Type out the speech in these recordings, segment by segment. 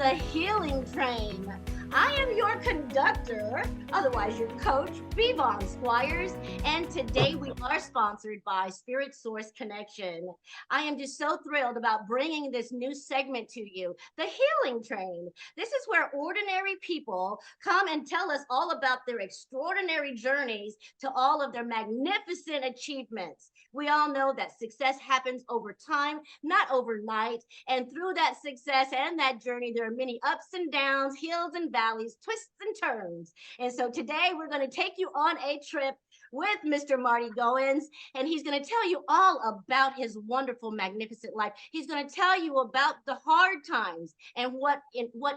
the Healing Train. I am your conductor, otherwise your coach, Bevon Squires, and today we are sponsored by Spirit Source Connection. I am just so thrilled about bringing this new segment to you, the Healing Train. This is where ordinary people come and tell us all about their extraordinary journeys to all of their magnificent achievements. We all know that success happens over time, not overnight. And through that success and that journey, there are many ups and downs, hills and valleys, twists and turns. And so today we're going to take you on a trip with Mr. Marty Goens, and he's going to tell you all about his wonderful, magnificent life. He's going to tell you about the hard times and what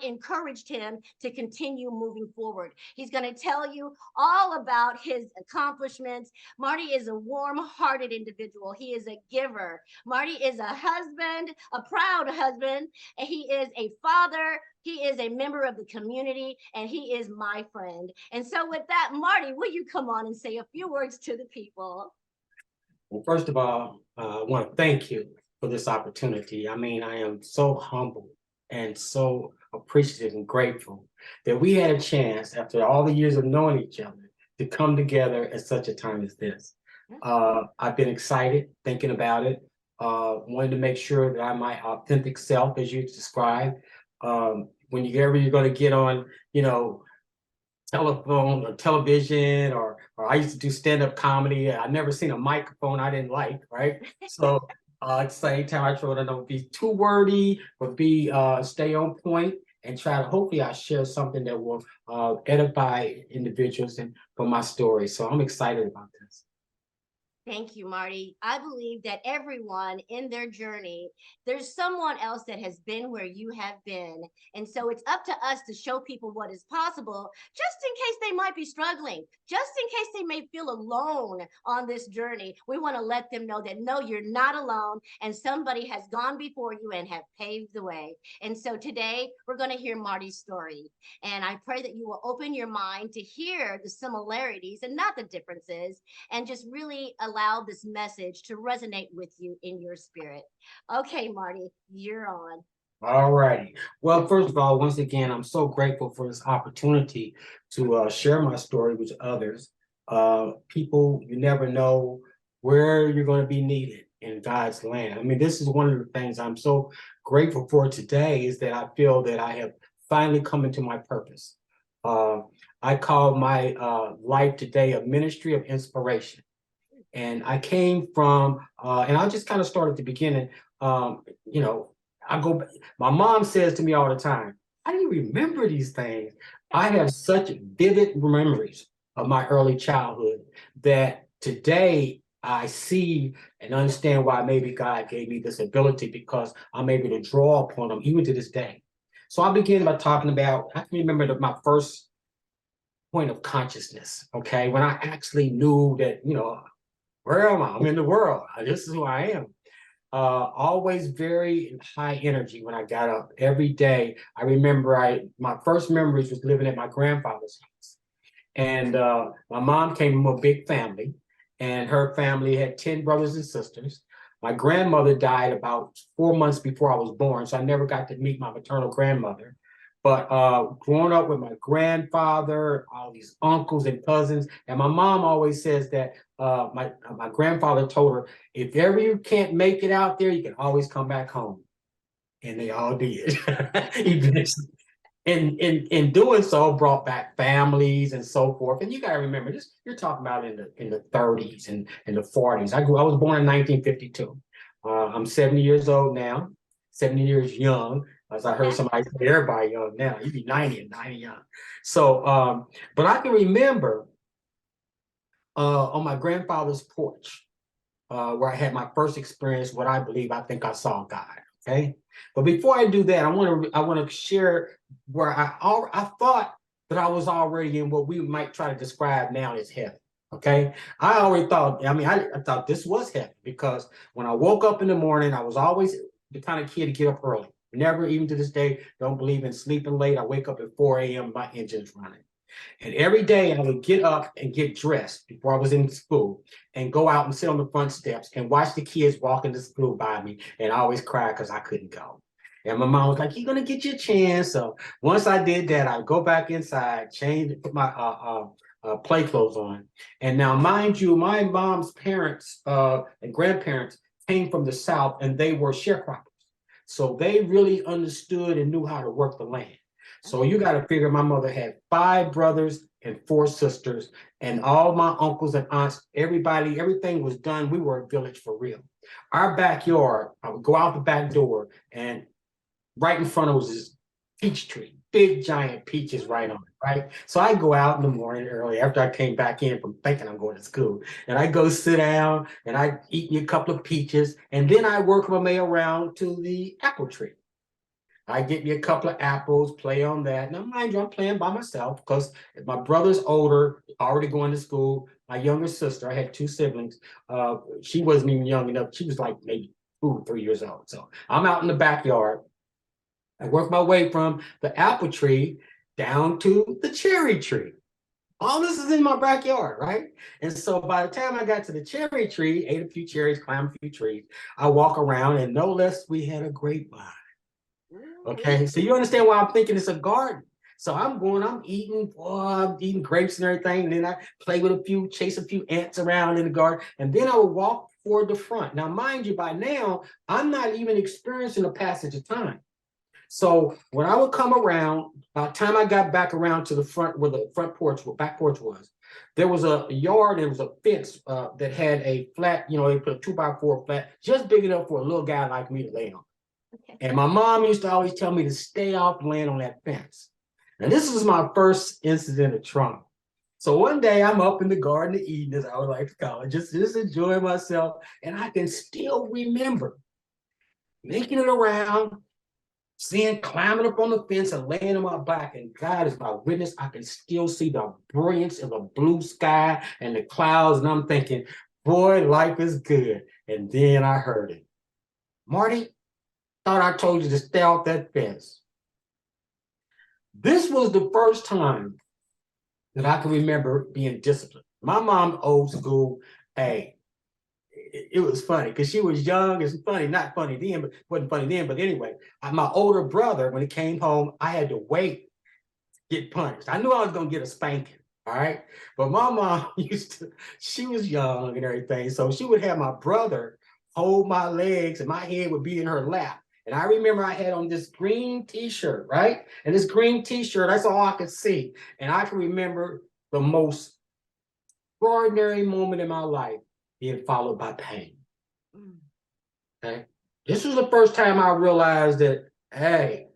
encouraged him to continue moving forward. He's going to tell you all about his accomplishments. Marty is a warm-hearted individual. He is a giver. Marty is a husband, a proud husband, and he is a father. He is a member of the community, and he is my friend. And so with that, Marty, will you come on and say a few words to the people? Well, first of all, I want to thank you for this opportunity. I mean, I am so humble and so appreciative and grateful that we had a chance, after all the years of knowing each other, to come together at such a time as this. I've been excited thinking about it, wanted to make sure that I'm my authentic self, as you described. Whenever you're going to get on, telephone or television, or I used to do stand-up comedy. I never seen a microphone I didn't like, right? So at the same time, I try to not be too wordy, but stay on point and try to, hopefully I share something that will edify individuals and from my story. So I'm excited about this. Thank you, Marty. I believe that everyone in their journey, there's someone else that has been where you have been. And so it's up to us to show people what is possible, just in case they might be struggling, just in case they may feel alone on this journey. We want to let them know that, no, you're not alone, and somebody has gone before you and have paved the way. And so today we're going to hear Marty's story. And I pray that you will open your mind to hear the similarities and not the differences, and just really allow this message to resonate with you in your spirit. Okay, Marty, you're on. All righty. Well, first of all, once again, I'm so grateful for this opportunity to share my story with others. People, you never know where you're going to be needed in God's land. I mean, this is one of the things I'm so grateful for today, is that I feel that I have finally come into my purpose. I call my life today a ministry of inspiration. And I came from, and I'll just kind of start at the beginning. My mom says to me all the time, "How do you remember these things?" I have such vivid memories of my early childhood that today I see and understand why maybe God gave me this ability, because I'm able to draw upon them even to this day. So I begin by talking about, I can remember my first point of consciousness, okay? When I actually knew that, where am I? I'm in the world. This is who I am. Always very high energy when I got up every day. I remember my first memories was living at my grandfather's house. And my mom came from a big family, and her family had 10 brothers and sisters. My grandmother died about 4 months before I was born, so I never got to meet my maternal grandmother. But growing up with my grandfather, all these uncles and cousins, and my mom always says that my grandfather told her, if ever you can't make it out there, you can always come back home. And they all did. Eventually. In doing so, brought back families and so forth. And you got to remember this, you're talking about in the 30s and in the 40s. I was born in 1952. I'm 70 years old now, 70 years young. As I heard somebody say, everybody young now, you be 90 and 90 young. So, but I can remember on my grandfather's porch, where I had my first experience, I think I saw God, okay? But before I do that, I want to share where I thought that I was already in what we might try to describe now as heaven, okay? I already thought, I thought this was heaven, because when I woke up in the morning, I was always the kind of kid to get up early. Never, even to this day, don't believe in sleeping late. I wake up at 4 a.m., my engine's running. And every day I would get up and get dressed before I was in school and go out and sit on the front steps and watch the kids walking to school by me. And I always cried because I couldn't go. And my mom was like, "You're gonna get your chance." So once I did that, I'd go back inside, change, put my play clothes on. And now, mind you, my mom's parents and grandparents came from the South, and they were sharecroppers. So they really understood and knew how to work the land. So you got to figure my mother had 5 brothers and 4 sisters, and all my uncles and aunts, everybody, everything was done. We were a village for real. Our backyard, I would go out the back door, and right in front of us was this peach tree, big giant peaches right on it, right? So I go out in the morning early after I came back in from thinking I'm going to school, and I go sit down and I eat me a couple of peaches, and then I work my way around to the apple tree. I get me a couple of apples, play on that. Now, mind you, I'm playing by myself because my brother's older, already going to school. My younger sister, I had 2 siblings. She wasn't even young enough. She was like maybe 2 or 3 years old. So I'm out in the backyard. I work my way from the apple tree down to the cherry tree. All this is in my backyard, right? And so by the time I got to the cherry tree, ate a few cherries, climbed a few trees, I walk around, and no less we had a grapevine. Okay, so you understand why I'm thinking it's a garden. So I'm eating grapes and everything. And then I play with chase a few ants around in the garden. And then I would walk toward the front. Now, mind you, by now, I'm not even experiencing the passage of time. So when I would come around, by the time I got back around to the front where the back porch was, there was a yard, there was a fence that had a flat, they put a 2x4 flat, just big enough for a little guy like me to lay on. Okay. And my mom used to always tell me to stay off the land on that fence. And this was my first incident of trauma. So one day I'm up in the Garden of Eden, as I would like to call it, just enjoying myself. And I can still remember making it around, climbing up on the fence and laying on my back, and God is my witness, I can still see the brilliance of the blue sky and the clouds, and I'm thinking, boy, life is good. And then I heard it. "Marty, thought I told you to stay off that fence." This was the first time that I can remember being disciplined. My mom, old school, hey, it was funny because she was young. It's funny, not funny then, but wasn't funny then. But anyway, my older brother, when he came home, I had to wait to get punished. I knew I was gonna get a spanking. All right. But my mom she was young and everything. So she would have my brother hold my legs and my head would be in her lap. And I remember I had on this green t-shirt, right? And this green t-shirt, that's all I could see. And I can remember the most extraordinary moment in my life being followed by pain. Okay. This was the first time I realized that, hey,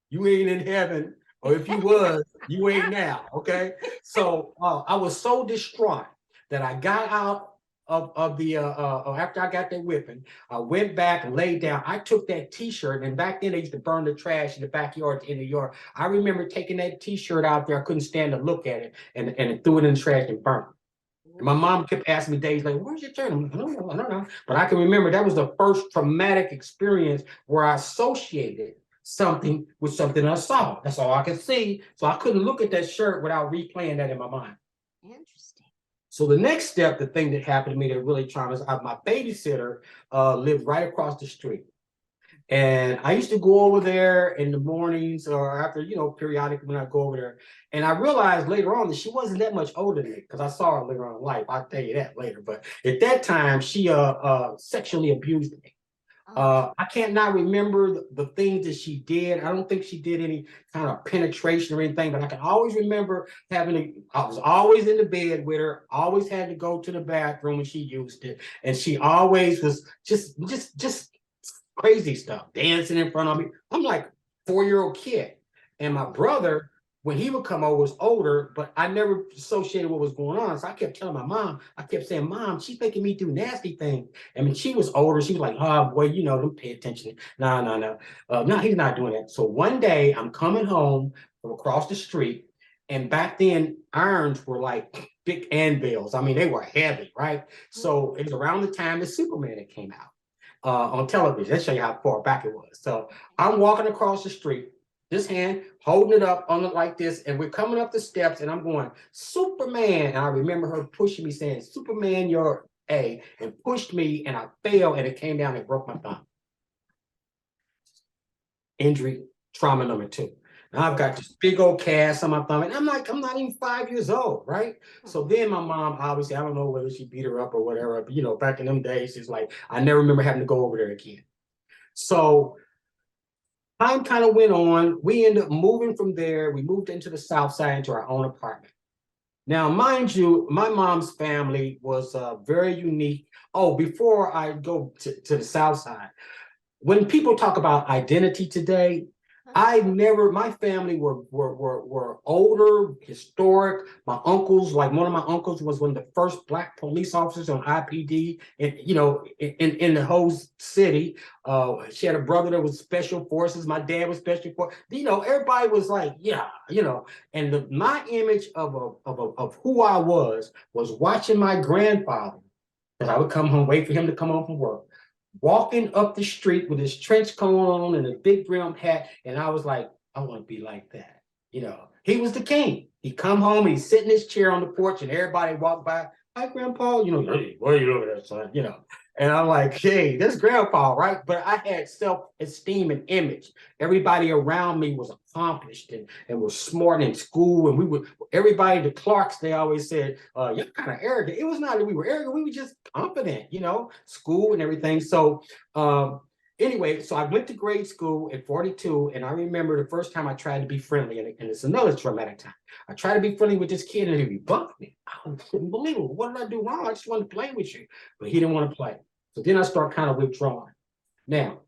you ain't in heaven, or if you was, you ain't now. Okay. So I was so distraught that I got out of the after I got that whipping, I went back and laid down. I took that t-shirt, and back then they used to burn the trash in the backyard in the yard. I remember taking that t-shirt out there. I couldn't stand to look at it, and threw it in the trash and burned it. And my mom kept asking me days like, "Where's your turn?" I'm like, I don't know. But I can remember that was the first traumatic experience where I associated something with something I saw. That's all I could see. So I couldn't look at that shirt without replaying that in my mind. Interesting. So the next step, the thing that happened to me that really traumatized, my babysitter lived right across the street. And I used to go over there in the mornings or after, periodically when I go over there. And I realized later on that she wasn't that much older than me because I saw her later on in life. I'll tell you that later. But at that time, she sexually abused me. I can't now remember the things that she did. I don't think she did any kind of penetration or anything, but I can always remember I was always in the bed with her, always had to go to the bathroom when she used it. And she always was just crazy stuff, dancing in front of me. I'm like 4-year-old kid. And my brother, when he would come over, was older, but I never associated what was going on. So I kept telling my mom, I kept saying, "Mom, she's making me do nasty things." I mean, she was older. She was like, "Oh, boy, don't pay attention." No, no, no. No, he's not doing that. So one day I'm coming home from across the street, and back then irons were like big anvils. I mean, they were heavy, right? So it was around the time that Superman had came out on television. Let's show you how far back it was. So I'm walking across the street, this hand holding it up on it like this, and we're coming up the steps, and I'm going, "Superman!" And I remember her pushing me, saying, "Superman, you're A," and pushed me, and I fell, and it came down and broke my thumb. injury trauma number 2. Now I've got this big old cast on my thumb, and I'm like, I'm not even 5 years old, right? So then my mom, obviously, I don't know whether she beat her up or whatever, but back in them days, it's like, I never remember having to go over there again. So time kind of went on. We ended up moving from there. We moved into the South Side into our own apartment. Now, mind you, my mom's family was very unique. Oh, before I go to the South Side, when people talk about identity today, my family were older, historic. My uncles, like one of my uncles was one of the first Black police officers on IPD in the whole city. She had a brother that was special forces. My dad was special forces. Everybody was like, yeah, and my image of who I was watching my grandfather, because I would come home, wait for him to come home from work, walking up the street with his trench coat on and a big brim hat. And I was like, I want to be like that. He was the king. He come home, he's sitting in his chair on the porch, and everybody walked by. Hi, Grandpa. Hey, what are you looking at, son? And I'm like, hey, this Grandpa, right? But I had self-esteem and image. Everybody around me was accomplished and was smart in school. And everybody, the Clarks, they always said, you're kind of arrogant. It was not that we were arrogant. We were just confident, school and everything. So anyway, so I went to grade school at 42, and I remember the first time I tried to be friendly, and it's another traumatic time. I tried to be friendly with this kid, and he rebuffed me. I couldn't believe it. What did I do wrong? I just wanted to play with you. But he didn't want to play. So then I start kind of withdrawing. Now,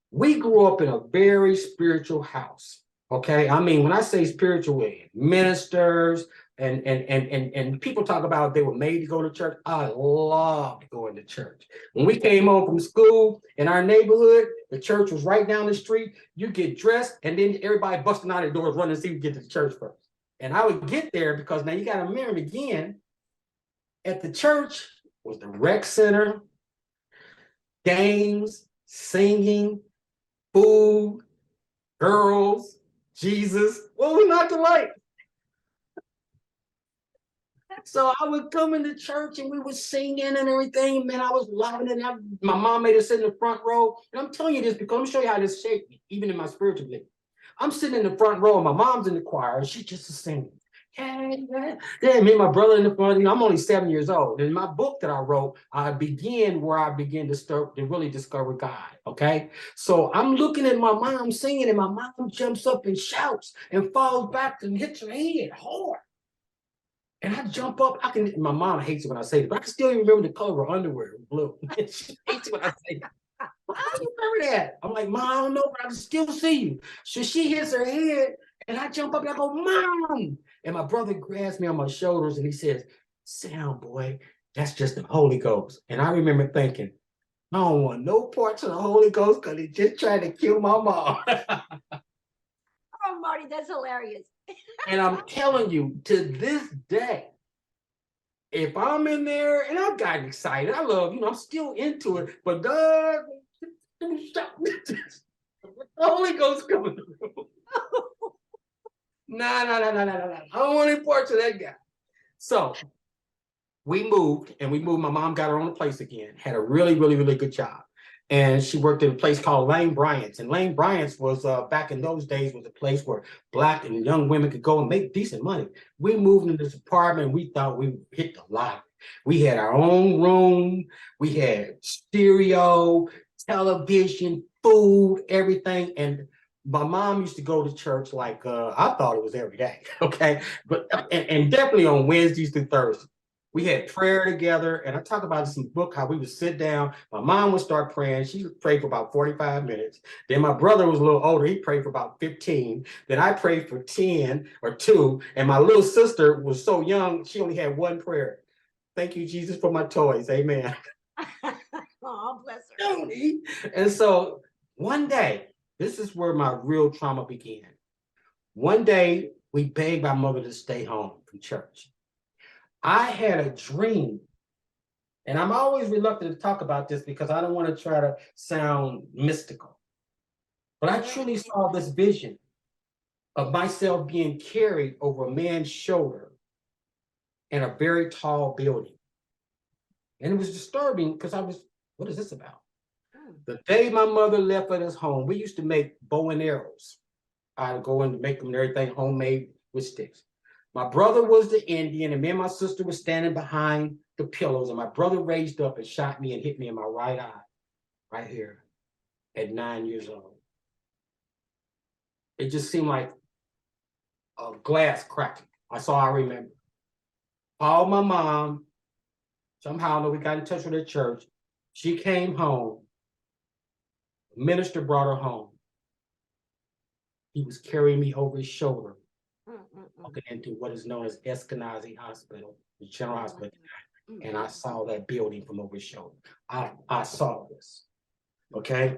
we grew up in a very spiritual house. Okay. I mean, when I say spiritual, ministers and people talk about they were made to go to church. I loved going to church. When we came home from school in our neighborhood, the church was right down the street. You get dressed, and then everybody busting out the doors, running to see who get to the church first. And I would get there because now you got to remember again, at the church was the rec center, games, singing, food, girls, Jesus. What was not to like? So I would come into church and we were singing and everything. Man, I was loving it. My mom made us sit in the front row. And I'm telling you this because I'm showing you how this shaped me, even in my spiritual life. I'm sitting in the front row and my mom's in the choir and she's just singing. Hey, yeah, me and my brother in the front. I'm only 7 years old. In my book that I wrote, I began to really discover God. Okay. So I'm looking at my mom singing, and my mom jumps up and shouts and falls back and hits her head hard. And I jump up. My mom hates it when I say it, but I can still remember the color of her underwear, blue. She hates it when I say it. How do you remember that? I'm like, Mom, I don't know, but I can still see you. So she hits her head, and I jump up and I go, Mom. And my brother grabs me on my shoulders and he says, sit down, boy. That's just the Holy Ghost. And I remember thinking, I don't want no parts of the Holy Ghost because he just tried to kill my mom. Oh, Marty, that's hilarious. And I'm telling you, to this day, if I'm in there, and I've gotten excited, I love, I'm still into it, but the Holy Ghost coming through. No. I don't want any parts of that guy. So we moved. My mom got her own place again, had a really, really, really good job. And she worked in a place called Lane Bryant's. And Lane Bryant's was, back in those days, was a place where Black and young women could go and make decent money. We moved into this apartment and we thought we hit the lottery. We had our own room. We had stereo, television, food, everything. And my mom used to go to church like, I thought it was every day, okay? But and definitely on Wednesdays through Thursdays. We had prayer together, and I talk about this in the book, how we would sit down. My mom would start praying. She would pray for about 45 minutes. Then my brother was a little older. He prayed for about 15. Then I prayed for 10 or 2. And my little sister was so young, she only had one prayer. Thank you, Jesus, for my toys. Amen. Oh, bless her. And so one day, this is where my real trauma began. One day, we begged my mother to stay home from church. I had a dream, and I'm always reluctant to talk about this because I don't want to try to sound mystical. But I truly saw this vision of myself being carried over a man's shoulder in a very tall building. And it was disturbing because what is this about? The day my mother left us home, we used to make bow and arrows. I'd go in to make them and everything homemade with sticks. My brother was the Indian, and me and my sister were standing behind the pillows, and my brother raised up and shot me and hit me in my right eye, right here, at 9 years old. It just seemed like a glass cracking. That's all I remember. Called my mom. Somehow, we got in touch with the church. She came home. The minister brought her home. He was carrying me over his shoulder, walking into what is known as Eskenazi Hospital, the General Hospital. And I saw that building from over his shoulder. I saw this. Okay.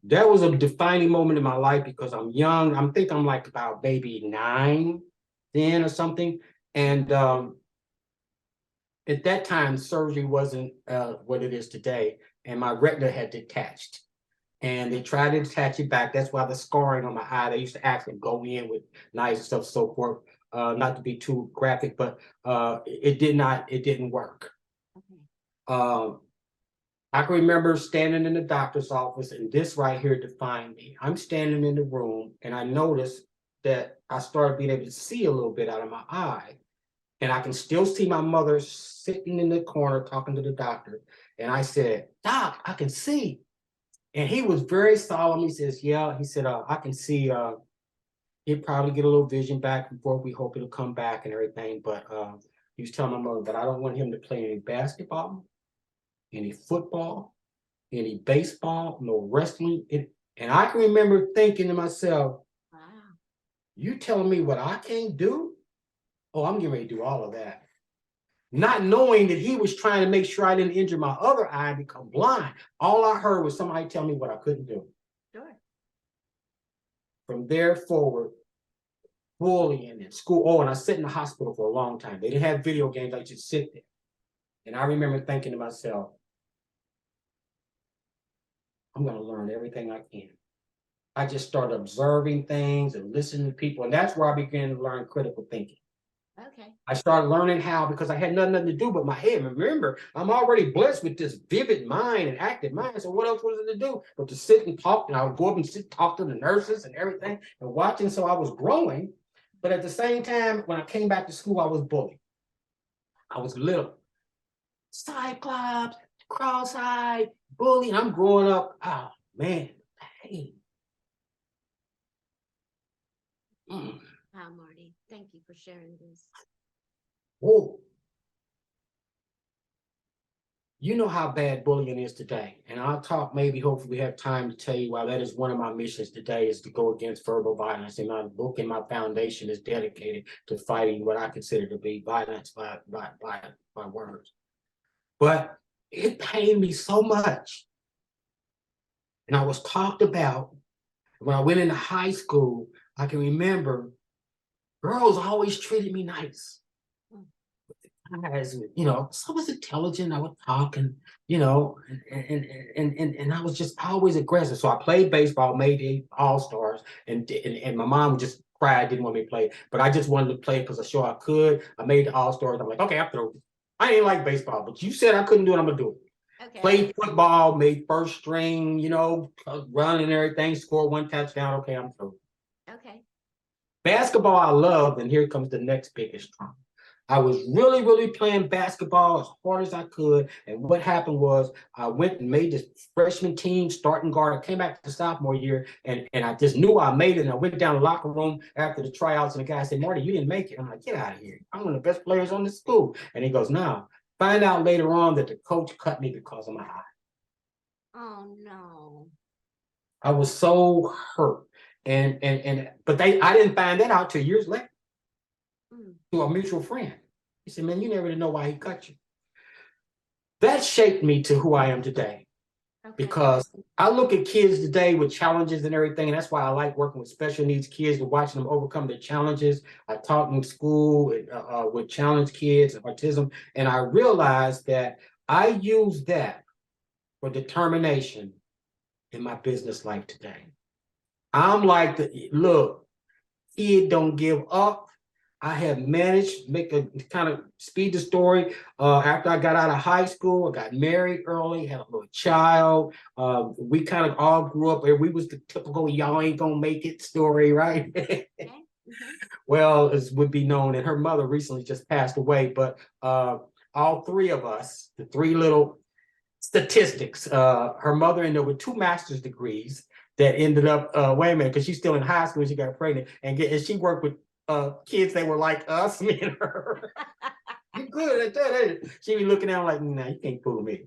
That was a defining moment in my life because I'm young. I think I'm like about maybe 9, 10 or something. And at that time, surgery wasn't what it is today. And my retina had detached. And they tried to attach it back. That's why the scarring on my eye, they used to actually go in with knives and stuff, so forth. Not to be too graphic, but it didn't work. I can remember standing in the doctor's office, and this right here defined me. I'm standing in the room, and I noticed that I started being able to see a little bit out of my eye. And I can still see my mother sitting in the corner talking to the doctor. And I said, "Doc, I can see." And he was very solemn. He says, "Yeah." He said, "I can see he'll probably get a little vision back and forth. We hope it'll come back and everything." But he was telling my mother that I don't want him to play any basketball, any football, any baseball, no wrestling. And I can remember thinking to myself, wow, you telling me what I can't do? Oh, I'm getting ready to do all of that. Not knowing that he was trying to make sure I didn't injure my other eye and become blind. All I heard was somebody tell me what I couldn't do. Sure. From there forward, bullying in school. Oh, and I sat in the hospital for a long time. They didn't have video games. I just sit there. And I remember thinking to myself, I'm going to learn everything I can. I just started observing things and listening to people. And that's where I began to learn critical thinking. Okay. I started learning how, because I had nothing to do but my head. Remember, I'm already blessed with this vivid mind and active mind. So what else was it to do but to sit and talk? And I would go up and sit, talk to the nurses and everything and watching. So I was growing. But at the same time, when I came back to school, I was bullied. I was little. Cyclops, cross-eyed, bullying. I'm growing up. Oh, man. Hey. Wow, Marty, thank you for sharing this. Whoa. You know how bad bullying is today. And I'll talk, maybe, hopefully we have time to tell you why that is one of my missions today, is to go against verbal violence. And my book and my foundation is dedicated to fighting what I consider to be violence by words. But it pained me so much. And I was talked about when I went into high school. I can remember girls always treated me nice. Guys, so I was intelligent. I would talk, and and I was just always aggressive. So I played baseball, made the All-Stars, and my mom just cried, didn't want me to play, but I just wanted to play because I sure I could. I made the All-Stars. I'm like, okay, I'm through. I ain't like baseball, but you said I couldn't do it. I'm gonna do it. Okay. Played football, made first string, run and everything, scored 1 touchdown. Okay, I'm through. Okay. Basketball, I love, and here comes the next biggest trauma. I was really, really playing basketball as hard as I could. And what happened was I went and made this freshman team, starting guard. I came back to the sophomore year, and I just knew I made it. And I went down to the locker room after the tryouts, and the guy said, "Marty, you didn't make it." I'm like, "Get out of here. I'm one of the best players on the school." And he goes, "No." Find out later on that the coach cut me because of my eye. Oh, no. I was so hurt. But I didn't find that out till years later. To a mutual friend. He said, "Man, you never know why he cut you." That shaped me to who I am today. Okay. Because I look at kids today with challenges and everything, and that's why I like working with special needs kids and watching them overcome their challenges. I taught in school with challenged kids and autism, and I realized that I use that for determination in my business life today. I'm like, look, kid, don't give up. I have managed to make a kind of speed the story. After I got out of high school, I got married early, had a little child. We kind of all grew up, and we was the typical "y'all ain't gonna make it" story, right? Okay. Mhm. Well, as would be known, and her mother recently just passed away, but all three of us, the three little statistics, her mother ended up with two master's degrees that ended up, wait a minute, because she's still in high school, she got pregnant, and she worked with kids that were like us, me and her. You good at that, ain't you? She be looking at them like, nah, you can't fool me.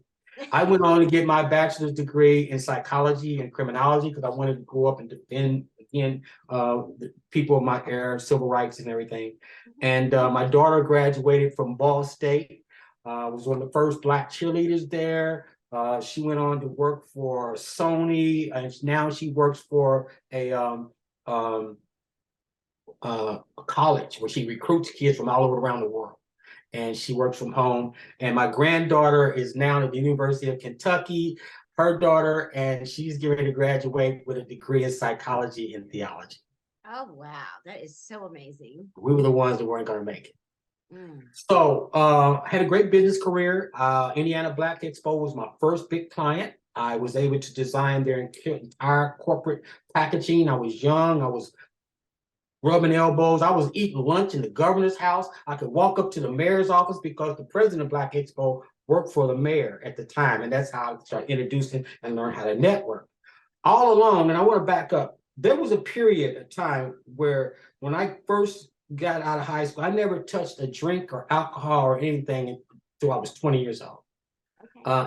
I went on to get my bachelor's degree in psychology and criminology because I wanted to grow up and defend again the people of my era, civil rights and everything. And my daughter graduated from Ball State. Was one of the first Black cheerleaders there. She went on to work for Sony, and now she works for um, a college where she recruits kids from all over around the world, and she works from home. And my granddaughter is now at the University of Kentucky, her daughter, and she's getting ready to graduate with a degree in psychology and theology. Oh, wow. That is so amazing. We were the ones that weren't going to make it. Mm. So I had a great business career. Indiana Black Expo was my first big client. I was able to design their entire corporate packaging. I was young. I was rubbing elbows. I was eating lunch in the governor's house. I could walk up to the mayor's office because the president of Black Expo worked for the mayor at the time. And that's how I started introducing and learn how to network. All along, and I want to back up, there was a period of time where when I first got out of high school, I never touched a drink or alcohol or anything until I was 20 years old.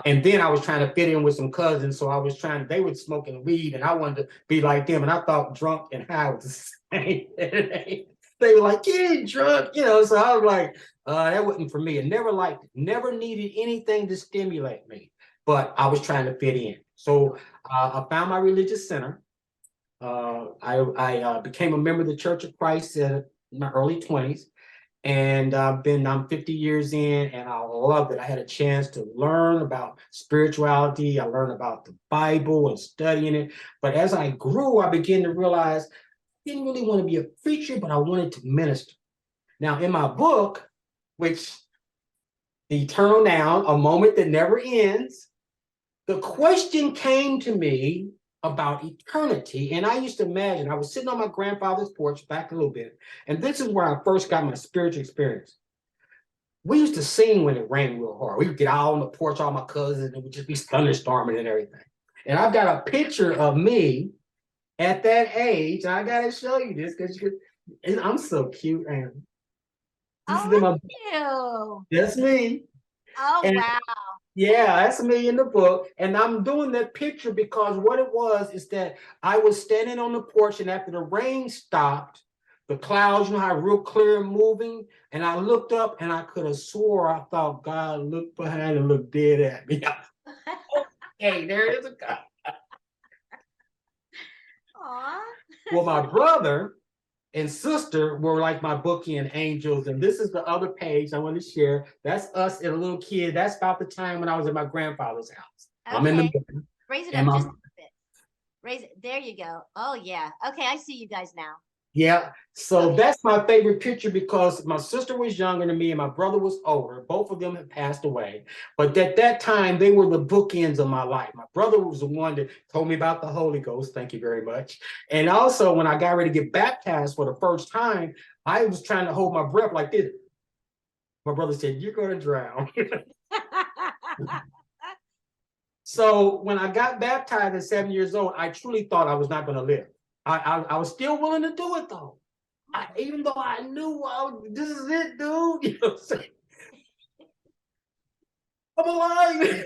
And then I was trying to fit in with some cousins. So I was they were smoking weed and I wanted to be like them. And I thought drunk and high was the same. They were like, "Get drunk," So I was like, that wasn't for me. And never needed anything to stimulate me, but I was trying to fit in. So I found my religious center. I became a member of the Church of Christ in my early 20s. And I'm 50 years in, and I loved it. I had a chance to learn about spirituality. I learned about the Bible and studying it. But as I grew, I began to realize I didn't really want to be a preacher, but I wanted to minister. Now, in my book, which The Eternal Noun, A Moment That Never Ends, the question came to me about eternity. And I used to imagine, I was sitting on my grandfather's porch back a little bit, and this is where I first got my spiritual experience. We used to sing when it rained real hard. We would get out on the porch, all my cousins, and it would just be thunderstorming and everything. And I've got a picture of me at that age. I gotta show you this because I'm so cute. And this is Oh, you. that's me. Oh, And wow. yeah, that's me in the book. And I'm doing that picture because what it was is that I was standing on the porch, and after the rain stopped, the clouds, how real clear and moving, and I looked up and I could have swore I thought God looked behind and looked dead at me. Hey, there is a God. Aw. Well, my brother and sister were like my bookend angels. And this is the other page I want to share. That's us and a little kid. That's about the time when I was at my grandfather's house. I'm in the Okay. middle. Raise it And up my just a bit. Raise it. There you go. Oh, yeah. Okay, I see you guys now. Yeah, so Okay. that's my favorite picture because my sister was younger than me and my brother was older. Both of them had passed away. But at that time, they were the bookends of my life. My brother was the one that told me about the Holy Ghost. Thank you very much. And also, when I got ready to get baptized for the first time, I was trying to hold my breath like this. My brother said, "You're going to drown." So when I got baptized at 7 years old, I truly thought I was not going to live. I was still willing to do it though. Even though I knew this is it, dude. You know what I'm saying? I'm alive.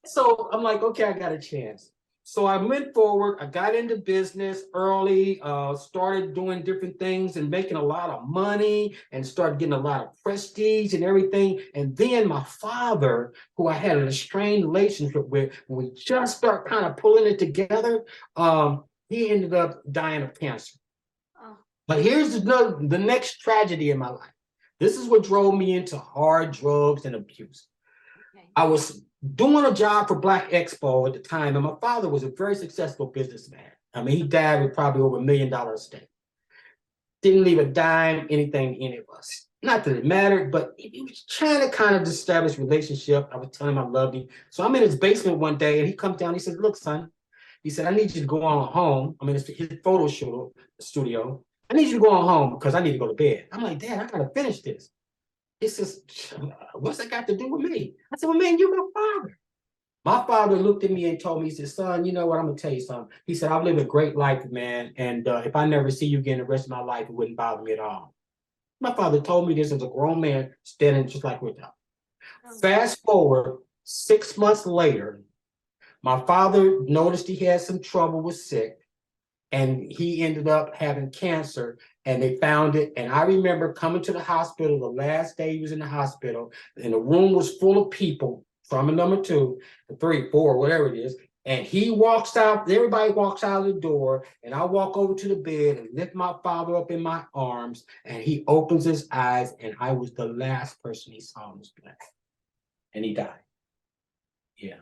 So I'm like, okay, I got a chance. So I went forward. I got into business early, started doing different things and making a lot of money and started getting a lot of prestige and everything. And then my father, who I had an estranged relationship with, when we just start kind of pulling it together, he ended up dying of cancer. Oh, But here's the next tragedy in my life. This is what drove me into hard drugs and abuse. okay. I was doing a job for Black Expo at the time, and my father was a very successful businessman. I mean, he died with probably over $1 million estate. didn't leave a dime, anything any of us. Not that it mattered, but he was trying to kind of establish relationship. I was telling him I loved him. So I'm in his basement one day and he comes down, he says, look, son, he said, I need you to go on home. I mean, it's his photo shoot, studio. I need you to go on home because I need to go to bed. I'm like, Dad, I gotta finish this. He says, what's that got to do with me? I said, well, man, you're my father. My father looked at me and told me, he said, son, you know what? I'm gonna tell you something. He said, I've lived a great life, man. And if I never see you again the rest of my life, it wouldn't bother me at all. My father told me this as a grown man standing just like we're talking. Oh, Fast forward 6 months later, my father noticed he had some trouble with sick, and he ended up having cancer, and they found it. And I remember coming to the hospital the last day he was in the hospital, and the room was full of people, trauma number 2, 3, 4, whatever it is. And he walks out, everybody walks out of the door, and I walk over to the bed and lift my father up in my arms, and he opens his eyes, and I was the last person he saw on this planet. And he died. Yeah.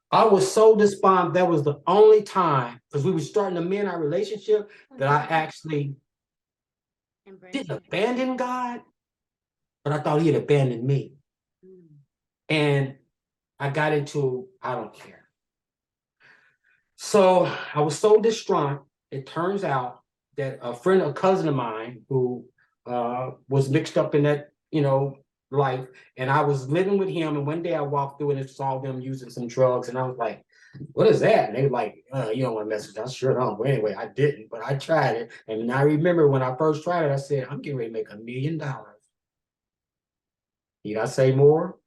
I was so despondent. That was the only time, because we were starting to mend our relationship, that I actually didn't abandon God, but I thought he had abandoned me. And I got into, I don't care. So I was so distraught. It turns out that a cousin of mine who was mixed up in that, life, and I was living with him. And one day I walked through and saw them using some drugs, and I was like, "What is that?" And they were like, "You don't want to mess with that." I sure don't. But anyway, I didn't, but I tried it. And I remember when I first tried it, I said, "I'm getting ready to make $1 million." Need I say more?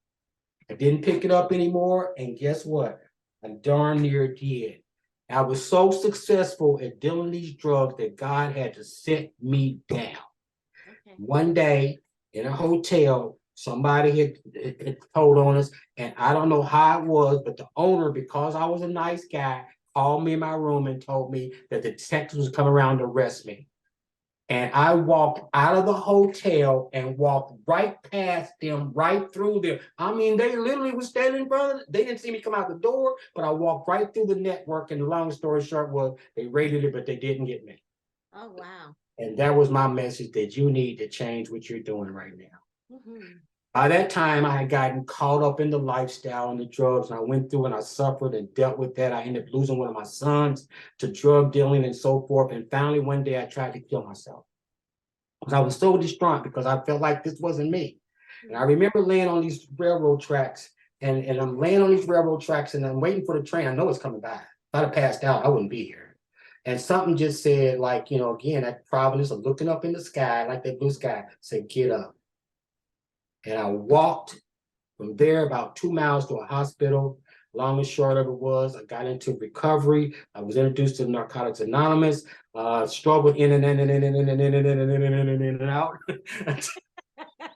I didn't pick it up anymore, and guess what? I darn near did. I was so successful at dealing these drugs that God had to sit me down. Okay. One day in a hotel, somebody had told on us, and I don't know how it was, but the owner, because I was a nice guy, called me in my room and told me that the detectives was coming around to arrest me. And I walked out of the hotel and walked right past them, right through them. I mean, they literally was standing in front of them. They didn't see me come out the door, but I walked right through the network. And the long story short was they raided it, but they didn't get me. Oh, wow. And that was my message, that you need to change what you're doing right now. Mm-hmm. By that time, I had gotten caught up in the lifestyle and the drugs, and I went through and I suffered and dealt with that. I ended up losing one of my sons to drug dealing and so forth. And finally, one day I tried to kill myself. Because I was so distraught because I felt like this wasn't me. And I remember laying on these railroad tracks, and I'm laying on these railroad tracks and I'm waiting for the train. I know it's coming by. If I'd have passed out, I wouldn't be here. And something just said, like, again, that providence of looking up in the sky, like that blue sky, said, get up. And I walked from there about 2 miles to a hospital. Long and short of it was, I got into recovery. I was introduced to Narcotics Anonymous, struggled in and out.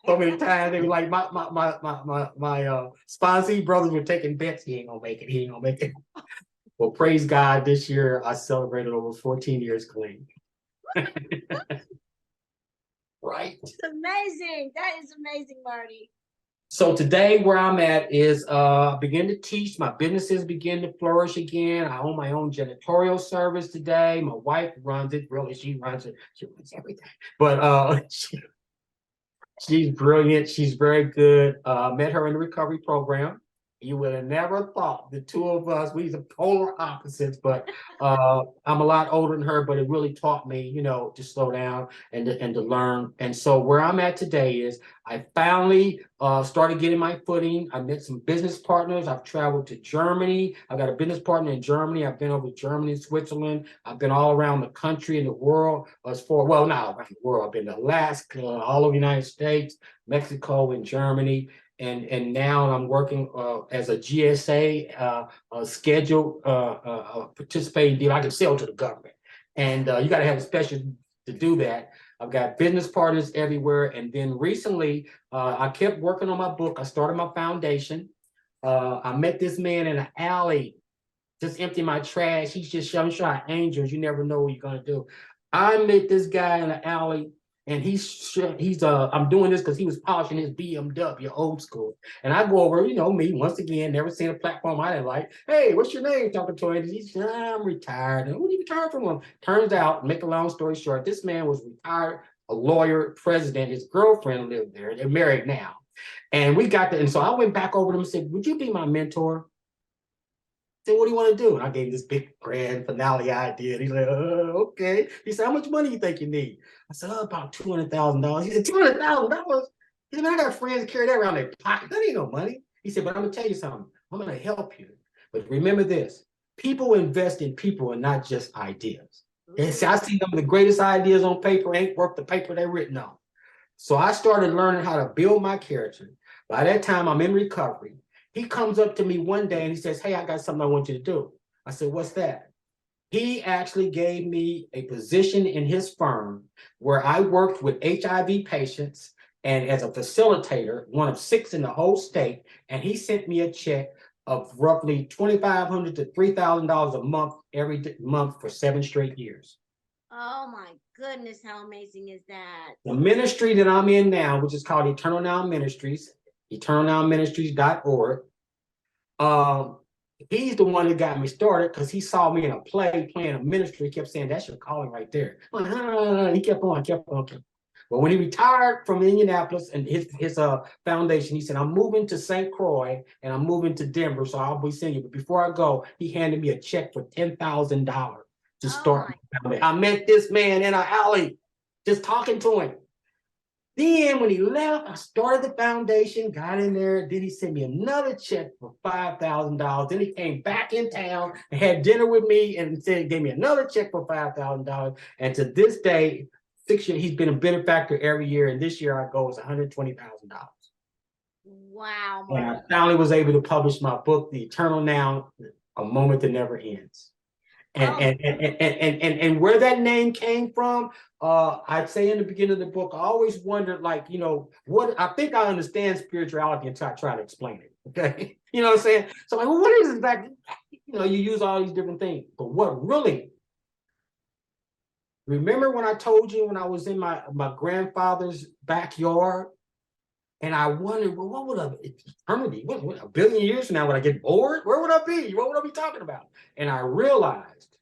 So many times they were like, my sponsee brothers were taking bets. He ain't gonna make it. He ain't gonna make it. Well, praise God, this year I celebrated over 14 years clean. Right. It's amazing. That is amazing, Marty. So today where I'm at is begin to teach. My businesses begin to flourish again. I own my own janitorial service today. My wife runs it. Really, she runs it. She runs everything. But she's brilliant. She's very good. Met her in the recovery program. You would have never thought the two of us, we're the polar opposites, but I'm a lot older than her, but it really taught me, to slow down and to learn. And so where I'm at today is I finally started getting my footing. I met some business partners. I've traveled to Germany. I've got a business partner in Germany. I've been over to Germany, Switzerland. I've been all around the country and the world not around the world. I've been to Alaska, all over the United States, Mexico, and Germany. And now I'm working as a GSA scheduled participating deal. I can sell to the government, and you got to have a special to do that. I've got business partners everywhere, and then recently I kept working on my book. I started my foundation. I met this man in an alley, just emptying my trash. He's just showing shot angels. You never know what you're gonna do. I met this guy in an alley. and I'm doing this because he was polishing his BMW, old school. And I go over, me once again, never seen a platform I didn't like. Hey, what's your name? Talking to him. He said, I'm retired. And what are you retired from? Turns out, make a long story short, this man was retired, a lawyer, president. His girlfriend lived there. They're married now. And we got there. And so I went back over to him and said, would you be my mentor? I said, what do you want to do? And I gave him this big grand finale idea. And he's like, okay. He said, how much money you think you need? I said, about $200,000. He said, $200,000? He said, I got friends that carry that around their pocket. That ain't no money. He said, but I'm gonna tell you something. I'm gonna help you. But remember this: people invest in people and not just ideas. And see, I see some of the greatest ideas on paper ain't worth the paper they're written on. So I started learning how to build my character. By that time, I'm in recovery. He comes up to me one day and he says, hey, I got something I want you to do. I said, what's that? He actually gave me a position in his firm where I worked with HIV patients and as a facilitator, one of 6 in the whole state. And he sent me a check of roughly $2,500 to $3,000 a month every month for 7 straight years. Oh my goodness, how amazing is that? The ministry that I'm in now, which is called Eternal Now Ministries, eternalnowministries.org. He's the one that got me started because he saw me in a play playing a ministry. He kept saying, that's your calling right there. Like, no. He kept on. But when he retired from Indianapolis and his foundation, he said, I'm moving to St. Croix and I'm moving to Denver, so I'll be seeing you. But before I go, he handed me a check for $10,000 to start. I met this man in an alley, just talking to him. Then when he left, I started the foundation, got in there. Then he sent me another check for $5,000. Then he came back in town and had dinner with me and gave me another check for $5,000. And to this day, 6 years, he's been a benefactor every year. And this year our goal is $120,000. Wow. And I finally was able to publish my book, The Eternal Now, A Moment That Never Ends. And where that name came from, I'd say in the beginning of the book, I always wondered, like, what I think I understand spirituality until I try to explain it. Okay. You know what I'm saying? So like, well, what is it that, you use all these different things, but what really, remember when I told you when I was in my grandfather's backyard and I wondered, well, what would eternity, what a billion years from now, would I get bored? Where would I be? What would I be talking about? And I realized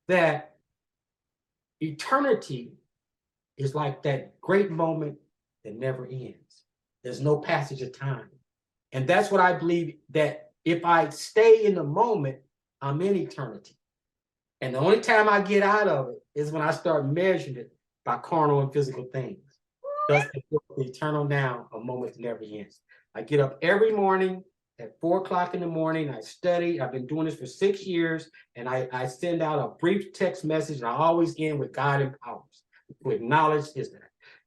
that eternity is like that great moment that never ends. There's no passage of time. And that's what I believe, that if I stay in the moment, I'm in eternity. And the only time I get out of it is when I start measuring it by carnal and physical things. Thus, the eternal now, a moment that never ends. I get up every morning at 4 o'clock in the morning. I study. I've been doing this for 6 years, and I send out a brief text message, and I always end with God empowers. To acknowledge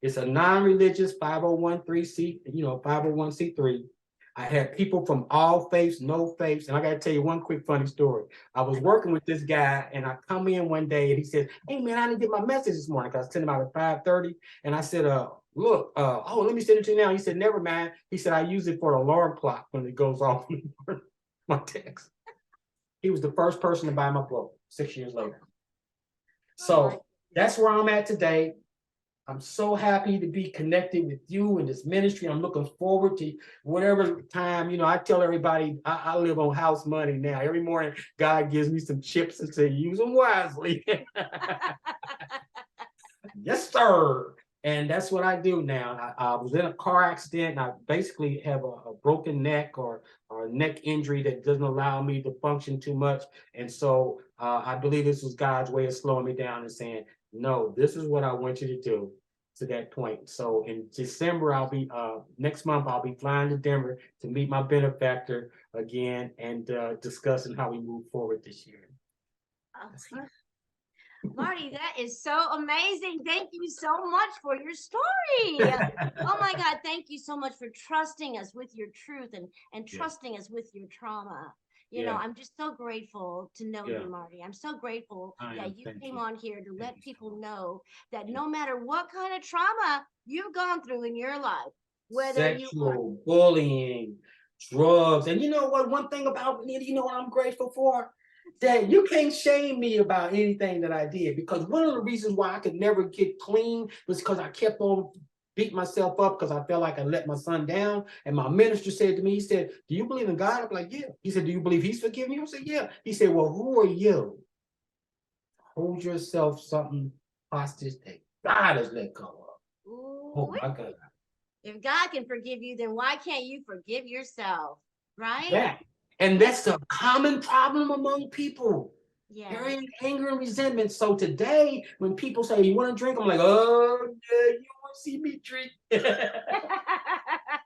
it's a non-religious 501c3. I had people from all faiths, no faiths, and I got to tell you one quick funny story. I was working with this guy, and I come in one day, and he said, "Hey man, I didn't get my message this morning because I sent him out at 5:30." And I said, "Look, let me send it to you now." He said, "Never mind." He said, "I use it for an alarm clock when it goes off my text." He was the first person to buy my book 6 years later. So that's where I'm at today. I'm so happy to be connected with you in this ministry. I'm looking forward to whatever time, I tell everybody I live on house money now. Every morning, God gives me some chips and say, use them wisely. Yes, sir. And that's what I do now. I was in a car accident and I basically have a broken neck or a neck injury that doesn't allow me to function too much. And so I believe this was God's way of slowing me down and saying, no, this is what I want you to do to that point. So in December, next month, I'll be flying to Denver to meet my benefactor again and discussing how we move forward this year. Marty, that is so amazing. Thank you so much for your story. Oh my God, thank you so much for trusting us with your truth and trusting us with your trauma. I'm just so grateful to know you, Marty. I'm so grateful that you came on here to let people know that no matter what kind of trauma you've gone through in your life, whether sexual bullying, drugs, and you know what? One thing about me, you know what I'm grateful for? Dad, you can't shame me about anything that I did, because one of the reasons why I could never get clean was because I kept on beating myself up because I felt like I let my son down. And my minister said to me, he said, "Do you believe in God?" I'm like, "Yeah." He said, "Do you believe he's forgiven you?" I said, "Yeah." He said, "Well, who are you? Hold yourself something hostage that God has let go of." Oh Ooh, my God. if God can forgive you, then why can't you forgive yourself? Right? That. And that's a common problem among people. Yes. Very anger and resentment. So today, when people say, "You want to drink?" I'm like, "Oh, yeah, you want to see me drink?"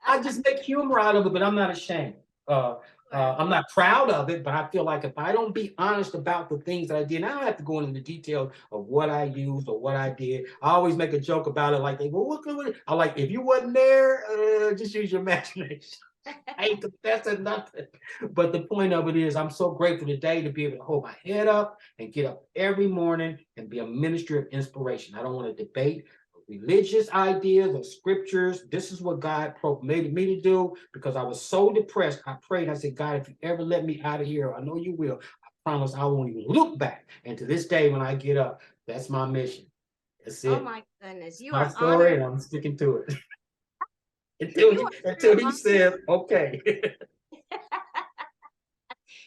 I just make humor out of it, but I'm not ashamed. Uh, Sure. I'm not proud of it, but I feel like if I don't be honest about the things that I did, and I don't have to go into the details of what I used or what I did. I always make a joke about it, like, "Well, what could we?" I like, if you wasn't there, just use your imagination. I ain't confessing nothing. But the point of it is, I'm so grateful today to be able to hold my head up and get up every morning and be a ministry of inspiration. I don't want to debate religious ideas or scriptures. This is what God made me to do, because I was so depressed. I prayed. I said, "God, if you ever let me out of here, I know you will. I promise I won't even look back." And to this day, when I get up, that's my mission. That's Oh it. my goodness. It's You my are story, honoring. and I'm sticking to it You are until sure he says, "Okay."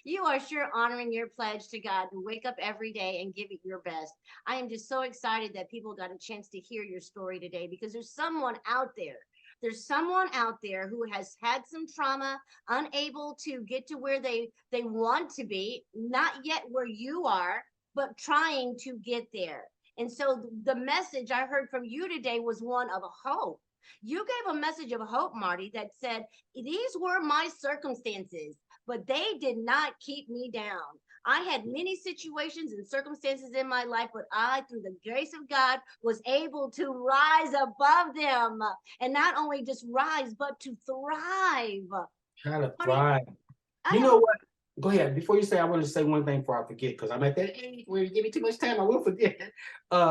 You are sure honoring your pledge to God to wake up every day and give it your best. I am just so excited that people got a chance to hear your story today, because there's someone out there. There's someone out there who has had some trauma, unable to get to where they want to be, not yet where you are, but trying to get there. And so the message I heard from you today was one of hope. You gave a message of hope, Marty, that said, "These were my circumstances, but they did not keep me down. I had many situations and circumstances in my life, but I, through the grace of God, was able to rise above them, and not only just rise, but to thrive." Try to Marty, thrive. I You have know a what? Go ahead. Before you say, I want to say one thing before I forget, because I'm at that age where you give me too much time, I will forget.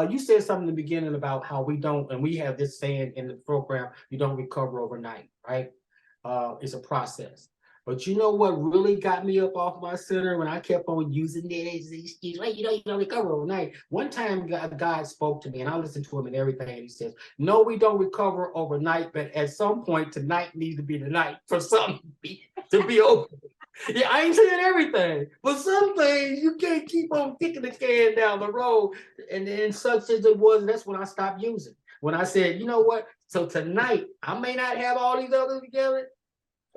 You said something in the beginning about how we don't, and we have this saying in the program, you don't recover overnight, right? It's a process. But you know what really got me up off my center when I kept on using that as an excuse, right? You don't recover overnight. One time God spoke to me, and I listened to him and everything, and he says, "No, we don't recover overnight, but at some point tonight needs to be the night for something to be over." Yeah, I ain't saying everything, but some things you can't keep on kicking the can down the road. And such as it was, that's when I stopped using. When I said, "You know what? So tonight, I may not have all these others together."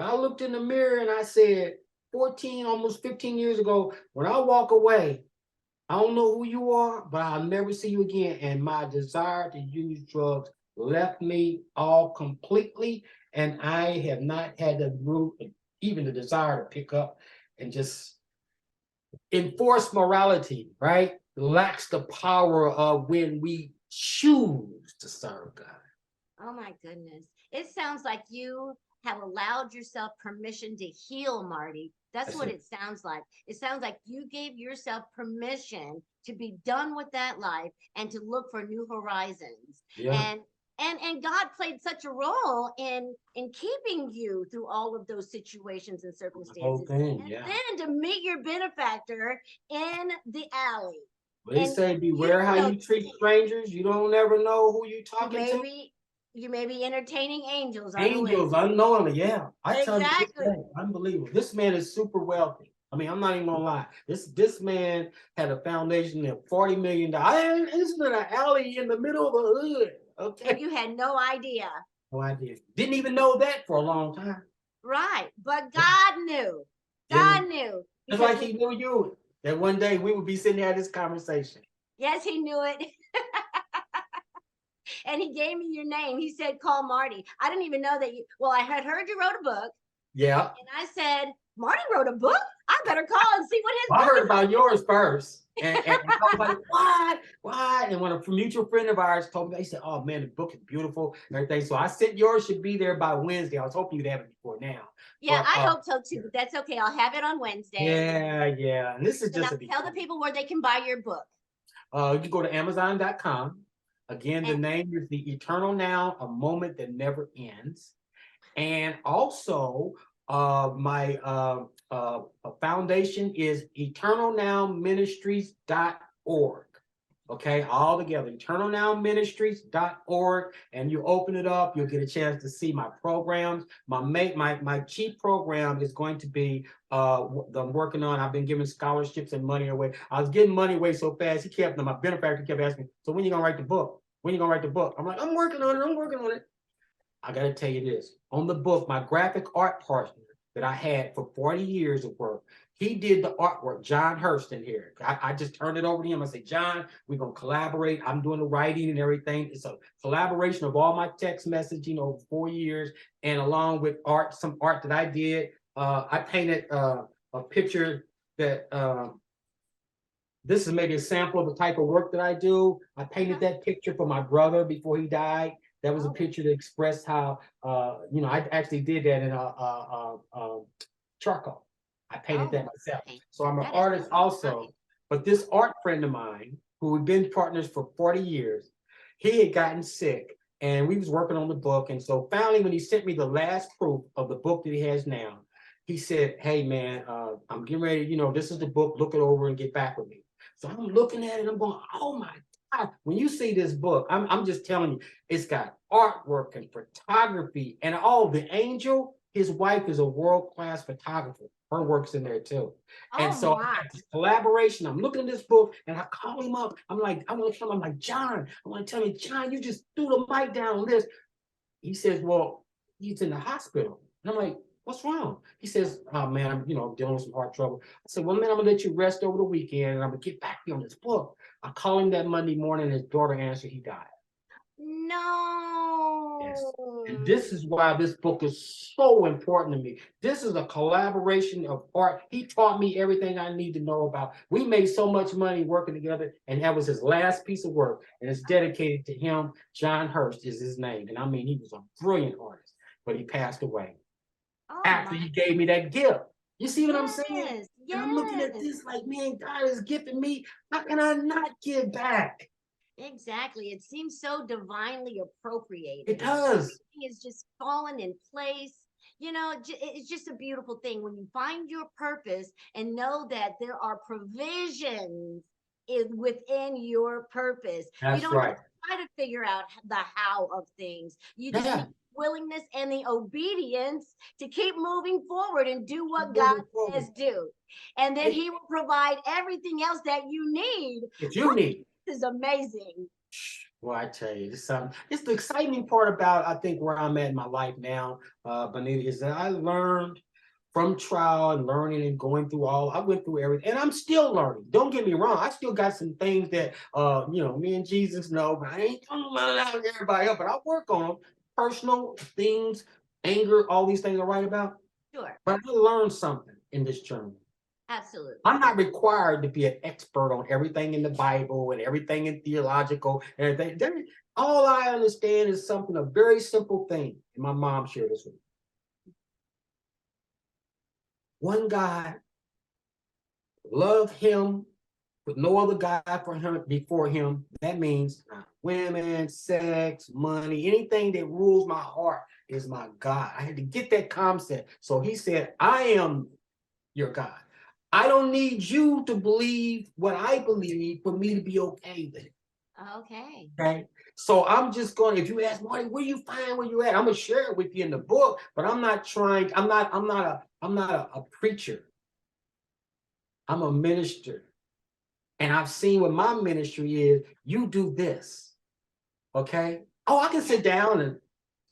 I looked in the mirror and I said, 14, almost 15 years ago, when I walk away, I don't know who you are, but I'll never see you again. And my desire to use drugs left me all completely. And I have not had the root, even the desire to pick up and just enforce morality, right? Lacks the power of when we choose to serve God. Oh my goodness. It sounds like you have allowed yourself permission to heal, Marty. That's That's what it. it sounds like. It sounds like you gave yourself permission to be done with that life and to look for new horizons. Yeah. And and God played such a role in keeping you through all of those situations and The whole circumstances. thing. And Yeah. then to meet your benefactor in the alley. They And say you beware how know, you treat strangers. You don't ever know who you you talking may to. be you may be entertaining angels Angels unawares. unknowingly, yeah. I tell you this Exactly. thing, unbelievable. This man is super wealthy. I mean, I'm not even gonna lie. This man had a foundation of $40 million. Isn't it an alley in the middle of the hood? And Okay. you had no idea. No idea. Didn't even know that for a long time. Right. But God knew. Didn't, God knew. just Because like we, he knew you. That one day we would be sitting there at this conversation. yes, he knew it. And he gave me your name. He said, "Call Marty." I didn't even know that you, well, I had heard you wrote a book. Yeah. And I said, "Marty wrote a book? I better call and see what his Well, I book heard is about about." yours first. And I was like, what? What? And when a mutual friend of ours told me, he said, "Oh man, the book is beautiful and everything." So I said yours should be there by Wednesday. I was hoping you'd have it before now. Yeah, But I hope so too, but that's okay. I'll have it on Wednesday. yeah, yeah. And this is So now just a tell the beginning. people where they can buy your book. You can go to Amazon.com. Again, the And name is The Eternal Now, A Moment That Never Ends. And also, My foundation is eternalnowministries.org. Okay, all together, eternalnowministries.org, and you open it up, you'll get a chance to see my programs. My chief program is going to be I'm working on. I've been giving scholarships and money away. I was getting money away so fast. My benefactor kept asking me, so when you gonna write the book? When you gonna write the book? I'm like, I'm working on it. I'm working on it. I got to tell you this. On the book, my graphic art partner that I had for 40 years of work, he did the artwork, John Hurst in here. I just turned it over to him. I said, John, we're going to collaborate. I'm doing the writing and everything. It's a collaboration of all my text messaging over 4 years, and along with art, some art that I did. I painted a picture that this is maybe a sample of the type of work that I do. I painted that picture for my brother before he died. That was a picture that expressed how, I actually did that in charcoal. I painted that myself. So I'm an artist also. But this art friend of mine, who we've been partners for 40 years, he had gotten sick and we was working on the book. And so finally, when he sent me the last proof of the book that he has now, he said, hey, man, I'm getting ready. This is the book. Look it over and get back with me. So I'm looking at it. I'm going, oh, my God. When you see this book, I'm just telling you, it's got artwork and photography and all. The angel, his wife is a world-class photographer. Her work's in there too. And so I got this collaboration. I'm looking at this book and I call him up. I'm like, I want to tell him, I'm like, John, I want to tell him, John, you just threw the mic down on this. He says, well, he's in the hospital. And I'm like, what's wrong? He says, oh man, I'm dealing with some heart trouble. I said, well, man, I'm gonna let you rest over the weekend and I'm gonna get back to you on this book. I call him that Monday morning, his daughter answered, he died. No. Yes. And this is why this book is so important to me. This is a collaboration of art. He taught me everything I need to know about. We made so much money working together, and that was his last piece of work. And it's dedicated to him. John Hurst is his name. And I mean, he was a brilliant artist, but he passed away after he gave me that gift. You see what I'm saying? Yes. I'm looking at this like, man, God is gifting me. How can I not give back? Exactly. It seems so divinely appropriated. It does. Everything is just fallen in place. It's just a beautiful thing when you find your purpose and know that there are provisions within your purpose. That's you don't right. have to try to figure out the how of things. You just need willingness and the obedience to keep moving forward and do what God says do. And then he will provide everything else that you need. That you need. This is amazing. Well, I tell you, it's the exciting part about, I think, where I'm at in my life now, Benita, is that I learned from trial and learning and going through I went through everything, and I'm still learning. Don't get me wrong. I still got some things that, me and Jesus know, but I ain't talking about it out with everybody else, but I work on them. Personal things, anger, all these things I write about. Sure. But I learned something in this journey. Absolutely. I'm not required to be an expert on everything in the Bible and everything in theological and everything. All I understand is a very simple thing. And my mom shared this with me. One God, love him with no other God for him before him. That means not women, sex, money, anything that rules my heart is my God. I had to get that concept. So he said, I am your God. I don't need you to believe what I believe for me to be okay with it. Okay. Okay. So I'm just going, if you ask Marty, where you find where you at, I'm gonna share it with you in the book, but I'm not a preacher. I'm a minister. And I've seen what my ministry is, you do this. Okay. Oh, I can sit down and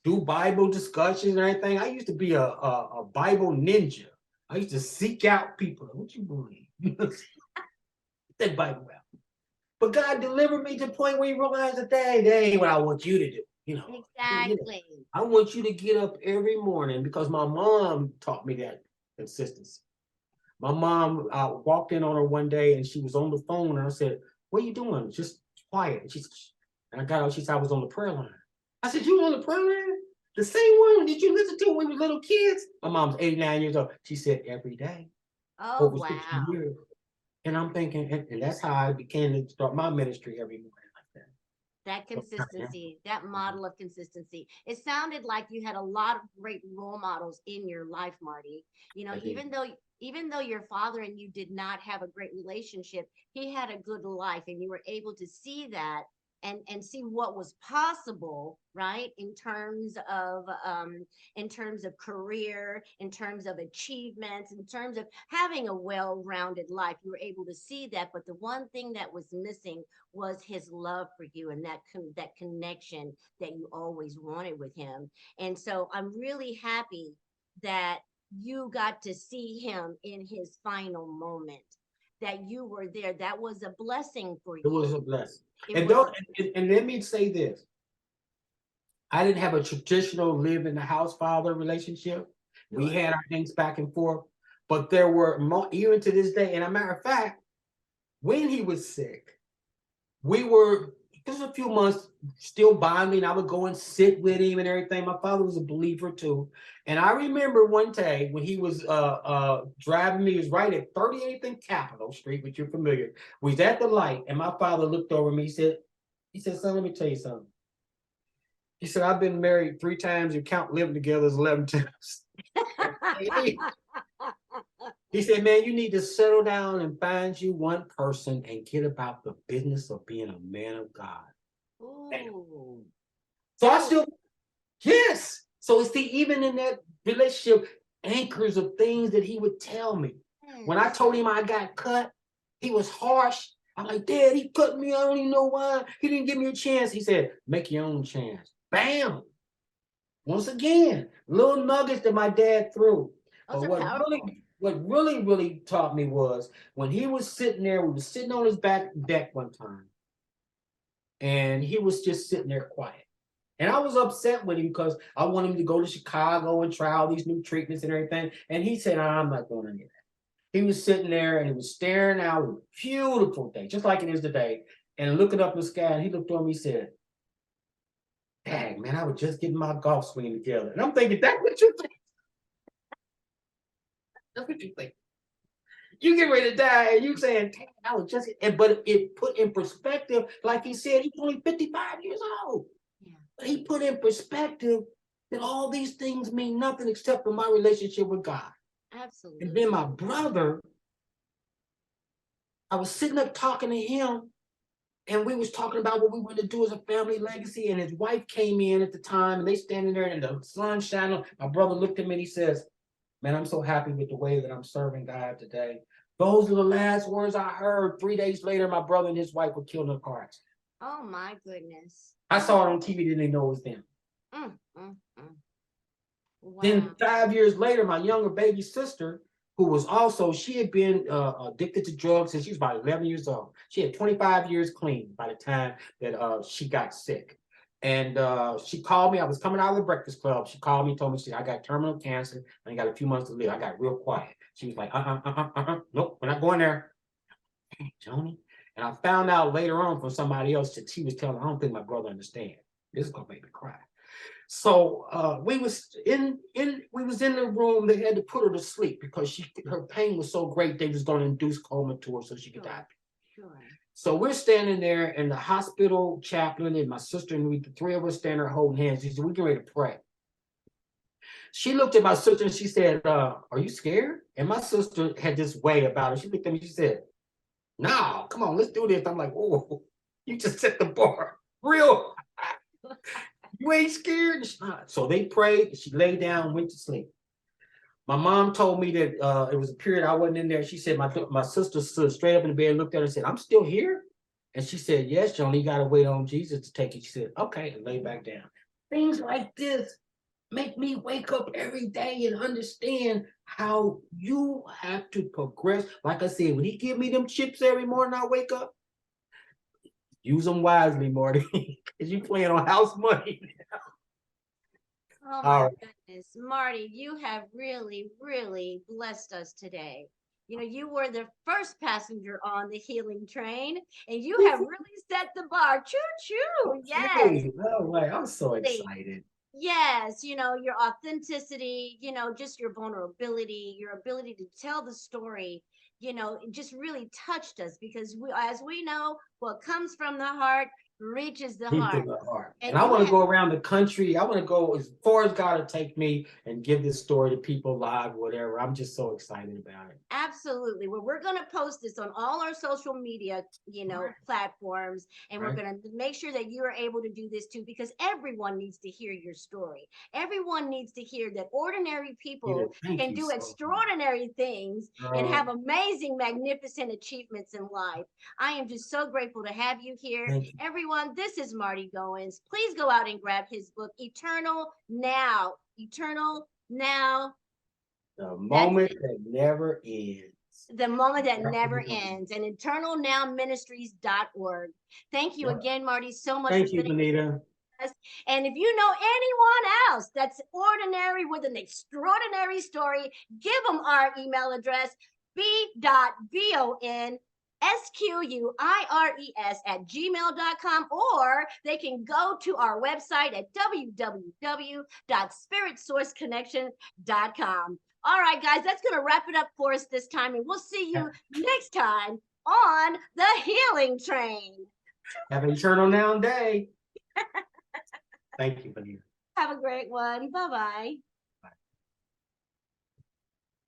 do Bible discussions and everything. I used to be a Bible ninja. I used to seek out people. What you believe? That Bible out. But God delivered me to the point where He realized that that ain't what I want you to do. Exactly. I want you to get up every morning because my mom taught me that consistency. My mom walked in on her one day and she was on the phone and I said, "What are you doing? Just quiet." And I got out. She said, "I was on the prayer line." I said, "You were on the prayer line? The same one did you listen to when we were little kids?" My mom's 89 years old. She said, "Every day." Oh, over 60 wow. years. And I'm thinking, and that's how I began to start my ministry every morning like that. That Yeah, consistency, that mhm, model of consistency. It sounded like you had a lot of great role models in your life, Marty. I did. Even though your father and you did not have a great relationship, he had a good life, and you were able to see that and see what was possible, right? In terms of career, in terms of achievements, in terms of having a well-rounded life. You were able to see that, but the one thing that was missing was his love for you, and that connection that you always wanted with him. And so I'm really happy that you got to see him in his final moment, that you were there. That was a blessing for It was you. a blessing. It And was a don't and let me say this. I didn't have a traditional live in the house father relationship. We Sure. had our things back and forth, but there were even to this day. And a matter of fact, when he was sick, we were just a few months still bonding. I would go and sit with him and everything. My father was a believer too. And I remember one day when he was driving me, he was right at 38th and Capitol Street, which you're familiar. We was at the light, and my father looked over me. He said, son, let me tell you something. He said, I've been married 3 times. You count living together as 11 times. He said, man, you need to settle down and find you one person and get about the business of being a man of God. Bam. Ooh, So I that was still, yes. So see, even in that relationship, anchors of things that he would tell me. When I yes. told him I got cut, he was harsh. I'm like, Dad, he cut me. I don't even know why. He didn't give me a chance. He said, make your own chance. Bam. Once again, little nuggets that my dad threw. Those But are powerful. what really taught me was when he was sitting there, we were sitting on his back deck one time, and he was just sitting there quiet. And I was upset with him because I wanted him to go to Chicago and try all these new treatments and everything. And he said, I'm not going to any of that. He was sitting there and he was staring out a beautiful day, just like it is today, and looking up in the sky. And he looked on me and said, dang, man, I was just getting my golf swing together. And I'm thinking, that's what you think. That's what you think. You get ready to die, and you saying, dang, I was just, but it put in perspective, like he said, he's only 55 years old. Yeah, But he put in perspective that all these things mean nothing except for my relationship with God. And then my absolutely. brother, I was sitting up talking to him, and we was talking about what we want to do as a family legacy. And his wife came in at the time, and they standing there in the sun shining. My brother looked at me and he says, man, I'm so happy with the way that I'm serving God today. Those are the last words I heard. 3 days later, my brother and his wife were killed in a car accident. Oh my goodness. I Oh, saw it on TV, didn't even know it was them. mm, mm, mm. Wow. Then 5 years later, my younger baby sister, who was also, she had been addicted to drugs since she was about 11 years old. She had 25 years clean by the time that she got sick. And she called me. I was coming out of the Breakfast Club. She called me, told me, she said, I got terminal cancer. I got a few months to live. I got real quiet. She was like, nope, we're not going there. Hey, Joni. And I found out later on from somebody else that she was telling, I don't think my brother understands. This is gonna make me cry. So we was in the room. They had to put her to sleep because her pain was so great. They was going to induce coma to her so she could die. Sure. Sure. So we're standing there, and the hospital chaplain and my sister and we, the three of us, standing there holding hands. She said, "We get ready to pray." She looked at my sister and she said, "Are you scared?" And my sister had this way about her. She looked at me. She said, "No, come on, let's do this." I'm like, "Whoa, you just set the bar real. You ain't scared." So they prayed. She lay down and went to sleep. My mom told me that it was a period I wasn't in there. She said my sister stood straight up in the bed and looked at her and said, "I'm still here." And she said, "Yes, Johnny, you got to wait on Jesus to take it." She said, "Okay," and lay back down. Things like this make me wake up every day and understand how you have to progress. Like I said, when he give me them chips every morning, I wake up, use them wisely, Marty, because you playing on house money. Oh All my right. goodness. Marty, you have really, really blessed us today. You were the first passenger on the healing train, and you have really set the bar. Choo choo. Yes. Okay. All right. I'm so Really. excited. Yes, your authenticity, just your vulnerability, your ability to tell the story, it just really touched us because as we know, what comes from the heart reaches the Deep heart. in the heart. And And I you want to have go around the country. I want to go as far as God will take me and give this story to people live, whatever. I'm just so excited about it. absolutely. Well, we're going to post this on all our social media, Right. platforms, and we're Right. going to make sure that you are able to do this too, because everyone needs to hear your story. Everyone needs to hear that ordinary Peter, people thank can you do so much. extraordinary things and Girl, have amazing, magnificent achievements in life. I am just so grateful to have you here. thank you. Everyone, this is Marty Goens. Please go out and grab his book, Eternal Now. Eternal Now. The That's moment that never ends. the moment that That's never what it is. ends, and eternalnowministries.org. Thank you Yep. again, Marty, so much for Thank you, spending Benita. with us. And if you know anyone else that's ordinary with an extraordinary story, give them our email address, b.bonSquires@gmail.com, or they can go to our website at www.spiritsourceconnection.com. All right, guys, that's going to wrap it up for us this time, and we'll see you next time on the Healing Train. Have an eternal now day. Thank you, Benita. Have a great one. Bye bye.